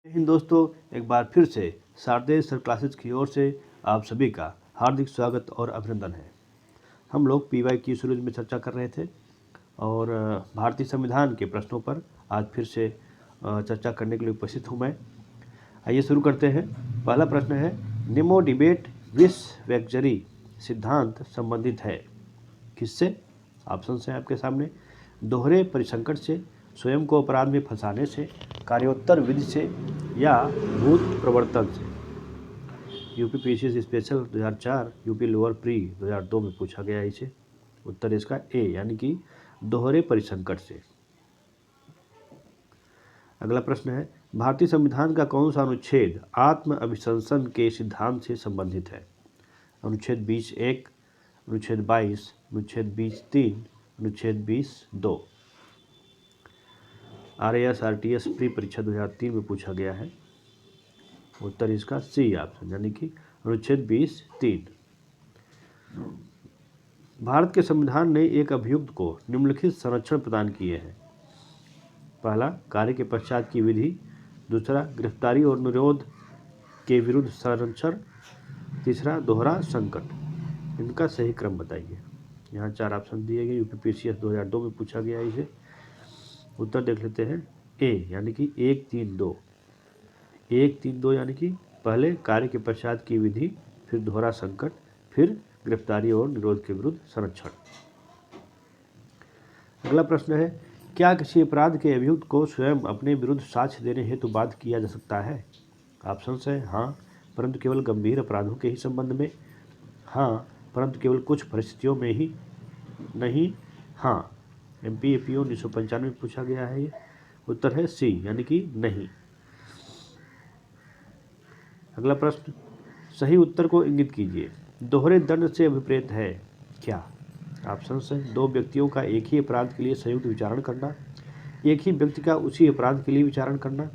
हिंद दोस्तों, एक बार फिर से शारदेय सर क्लासेस की ओर से आप सभी का हार्दिक स्वागत और अभिनंदन है। हम लोग PYQ सीरीज में चर्चा कर रहे थे और भारतीय संविधान के प्रश्नों पर आज फिर से चर्चा करने के लिए उपस्थित हूँ मैं। आइए शुरू करते हैं। पहला प्रश्न है, निमो डिबेट विश्व वैगजरी सिद्धांत संबंधित है किससे? ऑप्शन है आपके सामने। दोहरे परिसंकट से, स्वयं को अपराध में फंसाने से, कार्योत्तर विधि से या भूत प्रवर्तन से। UP PCS special 2004, UP lower pre 2002 में पूछा गया इसे। उत्तर इसका ए यानी कि दोहरे परिसंकट से। अगला प्रश्न है, भारतीय संविधान का कौन सा अनुच्छेद आत्म अभिशंसन के सिद्धांत से संबंधित है? अनुच्छेद 20(1), अनुच्छेद 22, अनुच्छेद 20(3), अनुच्छेद 20(2). RAS RTS प्री परीक्षा 2003 में पूछा गया है। उत्तर इसका सी ऑप्शन यानी कि अनुच्छेद 20(3). भारत के संविधान ने एक अभियुक्त को निम्नलिखित संरक्षण प्रदान किए हैं। पहला, कार्य के पश्चात की विधि। दूसरा, गिरफ्तारी और निरोध के विरुद्ध संरक्षण। तीसरा, दोहरा संकट। इनका सही क्रम बताइए। यहाँ 4 ऑप्शन दिए गए। यूपी PCS 2002 में पूछा गया इसे। उत्तर देख लेते हैं। ए यानी कि 1, 3, 2। 1, 3, 2 यानी कि पहले कार्य के पश्चात की विधि, फिर दोहरा संकट, फिर गिरफ्तारी और निरोध के विरुद्ध संरक्षण। अगला प्रश्न है, क्या किसी अपराध के अभियुक्त को स्वयं अपने विरुद्ध साक्ष्य देने हेतु बाध्य किया जा सकता है? ऑप्शन है हाँ, परंतु केवल गंभीर अपराधों के ही संबंध में। हाँ, परंतु केवल कुछ परिस्थितियों में ही नहीं। हाँ, MP APO 1995 में पूछा गया है ये। उत्तर है सी यानी कि नहीं। अगला प्रश्न, सही उत्तर को इंगित कीजिए। दोहरे दंड से अभिप्रेत है क्या? ऑप्शन है 2 व्यक्तियों का एक ही अपराध के लिए संयुक्त विचारण करना, एक ही व्यक्ति का उसी अपराध के लिए विचारण करना,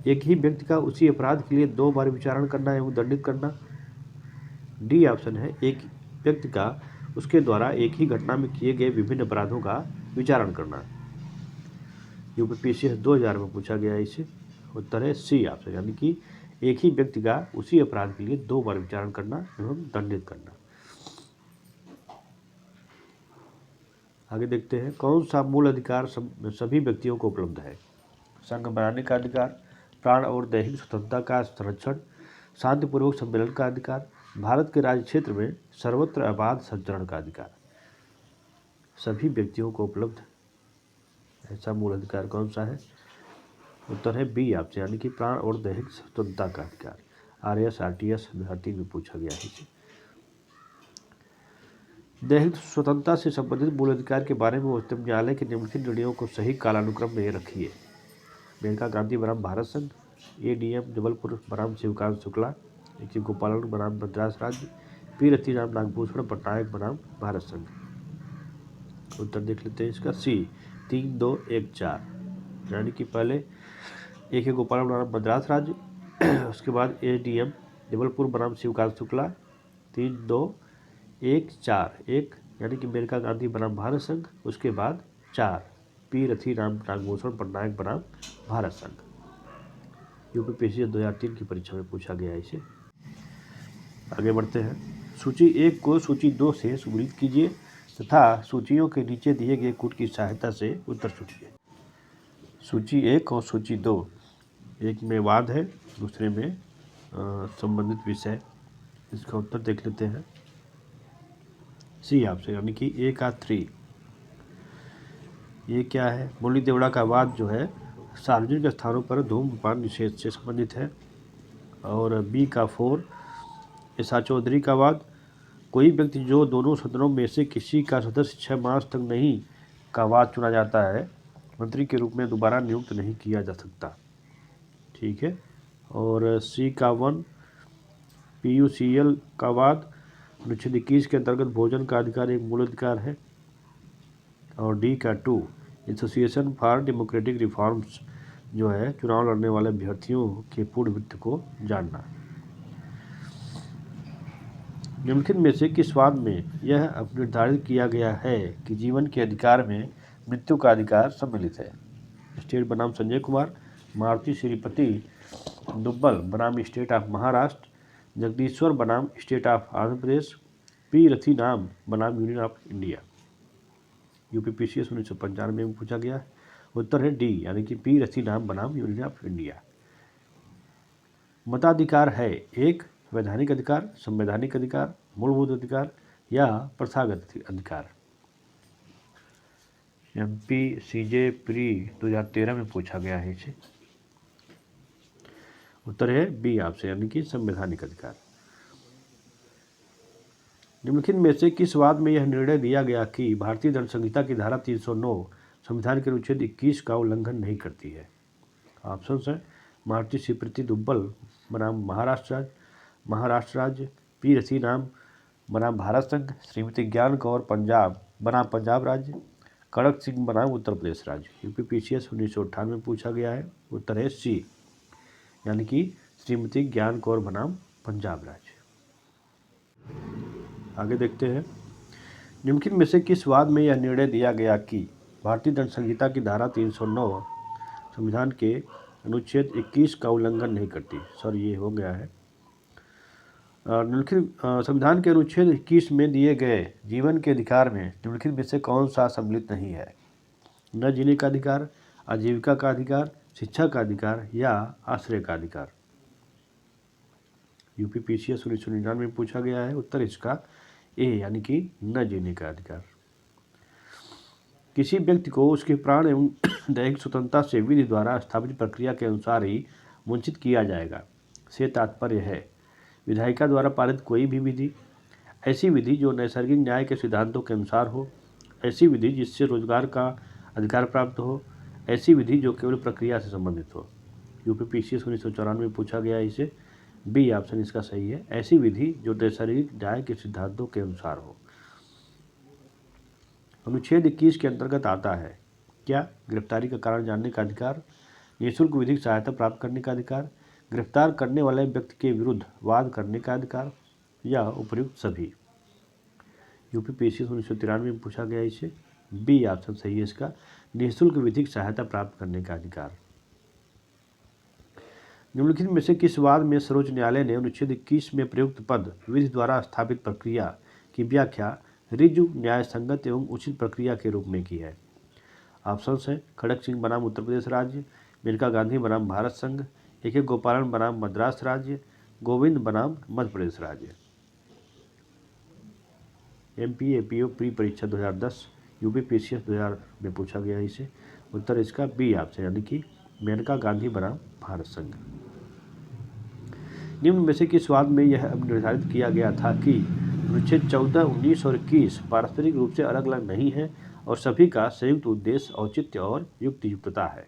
एक ही व्यक्ति का उसी अपराध के लिए 2 बार विचारण करना एवं दंडित करना। डी ऑप्शन है एक व्यक्ति का उसके द्वारा एक ही घटना में किए गए विभिन्न अपराधों का विचारण करना। यूपी PCS 2000 में पूछा गया इसे। उत्तर है सी ऑप्शन यानी कि एक ही व्यक्ति का उसी अपराध के लिए 2 बार विचारण करना एवं दंडित करना। आगे देखते हैं, कौन सा मूल अधिकार सभी व्यक्तियों को उपलब्ध है? संघ बनाने का अधिकार, प्राण और दैहिक स्वतंत्रता का संरक्षण, शांतिपूर्वक सम्मेलन का अधिकार, भारत के राज्य क्षेत्र में सर्वत्र अबाध संचरण का अधिकार। सभी व्यक्तियों को उपलब्ध ऐसा मूल अधिकार कौन सा है? उत्तर है बी ऑप्शन यानी कि प्राण और दैहिक स्वतंत्रता का अधिकार। RAS RTS 2003 में पूछा गया है। दैहिक स्वतंत्रता से संबंधित मूल अधिकार के बारे में उच्चतम न्यायालय के निम्नलिखित निर्णयों को सही कालानुक्रम में रखिए। मेनका गांधी बनाम भारत संघ, ADM जबलपुर बनाम शिवकांत शुक्ला, AK गोपालन बनाम मद्रास राज्य, P रतिराम नागभूषण पटनायक बनाम भारत संघ। उत्तर देख लेते हैं इसका सी 3, 2, 1, 4 यानी कि पहले AK गोपालन बनाम मद्रास राज्य, उसके बाद ADM जबलपुर बनाम शिवकांत शुक्ला, 3, 2, 1, 4 1 यानी कि मेनका गांधी बनाम भारत संघ, उसके बाद 4 P रतिराम नागभूषण पटनायक बनाम भारत संघ। यूपी PCS 2003 की परीक्षा में पूछा गया इसे। आगे बढ़ते हैं, सूची 1 को सूची 2 से सुगृहित कीजिए तथा सूचियों के नीचे दिए गए कूट की सहायता से उत्तर चुनिए। सूची 1 और सूची 2, एक में वाद है, दूसरे में संबंधित विषय। इसका उत्तर देख लेते हैं। सी ऑप्शन यानी कि ए का 3। ये क्या है? मुरली देवड़ा का वाद जो है सार्वजनिक स्थानों पर धूम्रपान निषेध से संबंधित है। और बी का 4, एसा चौधरी का वाद, कोई व्यक्ति जो दोनों सदनों में से किसी का सदस्य 6 मास तक नहीं का वाद चुना जाता है, मंत्री के रूप में दोबारा नियुक्त नहीं किया जा सकता। ठीक है। और सी का 1, PUCL का वाद, अनुच्छेद 21 के अंतर्गत भोजन का अधिकार एक मूल अधिकार है। और डी का 2, एसोसिएशन फॉर डेमोक्रेटिक रिफॉर्म्स जो है चुनाव लड़ने वाले अभ्यर्थियों के पूर्ण वित्त को जानना। निम्नलिखित में से किस वाद में यह निर्धारित किया गया है कि जीवन के अधिकार में मृत्यु का अधिकार सम्मिलित है? स्टेट बनाम संजय कुमार, मारुति श्रीपति दुब्बल बनाम स्टेट ऑफ महाराष्ट्र, जगदीश्वर बनाम state of Andhra Pradesh, P Rathinam बनाम यूनियन ऑफ इंडिया। यूपीपीसीएस 1995 में पूछा गया है। उत्तर है डी, यानी कि पी रथीनाम बनाम यूनियन ऑफ इंडिया। मताधिकार है एक वैधानिक अधिकार, संवैधानिक अधिकार, मूलभूत अधिकार या प्रथागत अधिकार। MPCJ प्री 2013 में पूछा गया है इसे। उत्तर है बी आपसे, यानी कि संवैधानिक अधिकार। निम्नलिखित में से किस वाद में यह निर्णय दिया गया कि भारतीय दंड संहिता की धारा 309 संविधान के अनुच्छेद 21 का उल्लंघन नहीं करती है? ऑप्शन है मारुति सुप्रीति दुब्बल बनाम महाराष्ट्र राज्य, पी रथीनाम बनाम भारत संघ, श्रीमती ज्ञान कौर पंजाब बनाम पंजाब राज्य, खड़क सिंह बनाम उत्तर प्रदेश राज्य। यूपीपीसीएस 1998 में पूछा गया है। उत्तर है सी, यानी कि श्रीमती ज्ञान कौर बनाम पंजाब राज्य। आगे देखते हैं, निम्नलिखित में से किस वाद में यह निर्णय दिया गया कि भारतीय दंड संहिता की धारा 309 संविधान के अनुच्छेद 21 का उल्लंघन नहीं करती? सर ये हो गया है। निम्नलिखित संविधान के अनुच्छेद 21 में दिए गए जीवन के अधिकार में निम्नलिखित में से कौन सा सम्मिलित नहीं है? न जीने का अधिकार, आजीविका का अधिकार, शिक्षा का अधिकार या आश्रय का अधिकार। यूपीपीसीएस 1999 में पूछा गया है। उत्तर इसका ए, यानी कि न जीने का अधिकार। किसी व्यक्ति को उसके प्राण एवं दैहिक स्वतंत्रता से विधि द्वारा स्थापित प्रक्रिया के अनुसार ही वंचित किया जाएगा से तात्पर्य है विधायिका द्वारा पारित कोई भी विधि, ऐसी विधि जो नैसर्गिक न्याय के सिद्धांतों के अनुसार हो, ऐसी विधि जिससे रोजगार का अधिकार प्राप्त हो, ऐसी विधि जो केवल प्रक्रिया से संबंधित हो। यूपीपीसीएस 1994 में पूछा गया है इसे। बी ऑप्शन इसका सही है, ऐसी विधि जो नैसर्गिक न्याय के सिद्धांतों के अनुसार हो। अनुच्छेद 21 के अंतर्गत आता है क्या? गिरफ्तारी का कारण जानने का अधिकार, निःशुल्क विधिक सहायता प्राप्त करने का अधिकार, गिरफ्तार करने वाले व्यक्ति के विरुद्ध वाद करने का अधिकार या उपयुक्त सभी। यूपीपीसीएस 1993 में पूछा गया इसे। बी ऑप्शन सही है इसका, निःशुल्क विधिक सहायता प्राप्त करने का अधिकार। निम्नलिखित में से किस वाद में सर्वोच्च न्यायालय ने अनुच्छेद 21 में प्रयुक्त पद विधि द्वारा स्थापित प्रक्रिया की व्याख्या ऋजु, न्याय संगत एवं उचित प्रक्रिया के रूप में की है? ऑप्शन है खड़क सिंह बनाम उत्तर प्रदेश राज्य, मेनका गांधी बनाम भारत संघ, AK गोपालन बनाम मद्रास राज्य, गोविंद बनाम मध्य प्रदेश राज्य। MPAPO प्री परीक्षा 2010 यूपीपीसीएस 2000 में पूछा गया इसे। उत्तर इसका बी ऑप्शन, यानी कि मेनका गांधी बनाम भारत संघ। निम्न में से किस वाद में यह निर्धारित किया गया था कि अनुच्छेद 14, 19 और 21 पारस्परिक रूप से अलग अलग नहीं है और सभी का संयुक्त उद्देश्य औचित्य और युक्तियुक्तता है?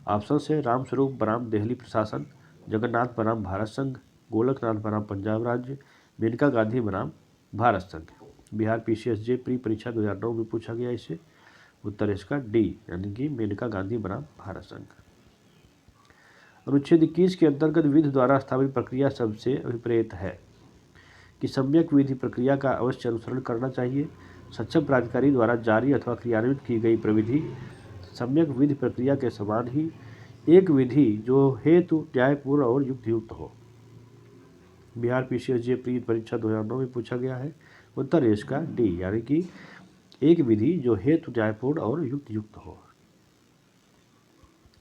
ऑप्शन से रामस्वरूप बनाम दिल्ली प्रशासन, जगन्नाथ बनाम भारत संघ, गोलकनाथ बनाम पंजाब राज्य, मेनका गांधी बनाम भारत संघ। बिहार PCSJ प्री परीक्षा 2009 में पूछा गया इसे। उत्तर इसका डी, यानी कि मेनका गांधी बनाम भारत संघ। अनुच्छेद 21 के अंतर्गत विधि द्वारा स्थापित प्रक्रिया सबसे अभिप्रेत है कि सम्यक विधि प्रक्रिया का अवश्य अनुसरण करना चाहिए। सक्षम प्राधिकारी द्वारा जारी अथवा क्रियान्वित की गई प्रविधि सम्यक विधि प्रक्रिया के समान ही एक विधि जो हेतु न्यायपूर्ण और युक्तियुक्त हो। बिहार PCSJ प्री परीक्षा 2009 में पूछा गया है। उत्तर इसका डी, यानी कि एक विधि जो हेतु न्यायपूर्ण और युक्तियुक्त हो।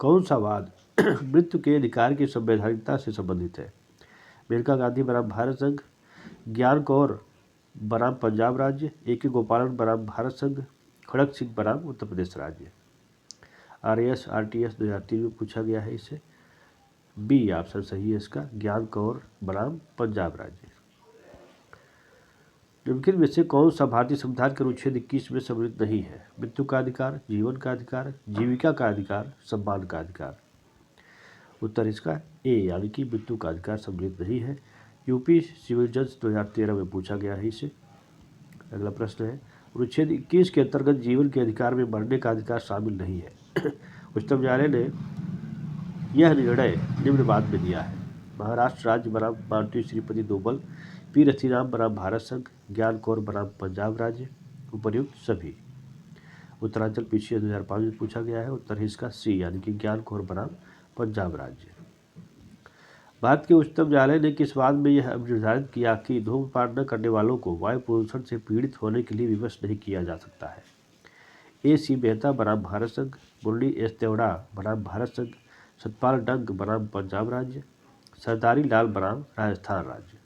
कौन सा वाद मृत्यु के अधिकार की संवैधानिकता से संबंधित है? मेनका गांधी बनाम भारत संघ, ज्ञान कौर बनाम पंजाब राज्य, AK गोपालन बनाम भारत संघ, खड़क सिंह बनाम उत्तर प्रदेश राज्य। RAS RTS 2003 में पूछा गया है इसे। बी ऑप्शन सही है इसका, ज्ञान कौर बनाम पंजाब राज्य। निम्नलिखित में से कौन सा भारतीय संविधान के अनुच्छेद 21 में सम्मिलित नहीं है? मृत्यु का अधिकार, जीवन का अधिकार, जीविका का अधिकार, सम्मान का अधिकार। उत्तर इसका ए, यानी कि मृत्यु का अधिकार सम्मिलित नहीं है। यूपी सिविल जज 2013 में पूछा गया है इसे। अगला प्रश्न है, अनुच्छेद 21 के अंतर्गत जीवन के अधिकार में मरने का अधिकार शामिल नहीं है। उच्चतम न्यायालय ने यह निर्णय निम्न बात में दिया है। महाराष्ट्र राज्य बनाम मारुति सुप्रीति दुब्बल, पी रथीनाम बनाम भारत संघ, ज्ञान कौर बनाम पंजाब राज्य, उपर्युक्त सभी। उत्तरांचल PCS 2005 में पूछा गया है। उत्तर इसका सी, यानी कि ज्ञान कौर बनाम पंजाब राज्य। भारत के उच्चतम न्यायालय ने किस बाद में यह निर्धारित किया कि धूम्रपान न करने वालों को वायु प्रदूषण से पीड़ित होने के लिए विवश नहीं किया जा सकता है? ए सी मेहता बनाम भारत संघ, मुरली एस देवड़ा बनाम भारत संघ, सतपाल डंग बनाम पंजाब राज्य, सरदारी लाल बनाम राजस्थान राज्य।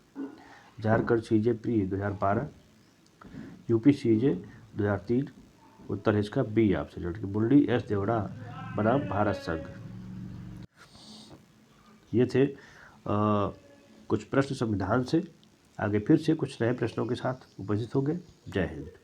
झारखंड सीजे प्री 2012, यूपी सीजे 2003। उत्तर है इसका बी ऑप्शन, कि मुरली एस देवड़ा बनाम भारत संघ। ये थे कुछ प्रश्न संविधान से। आगे फिर से कुछ नए प्रश्नों के साथ उपस्थित होंगे। जय हिंद।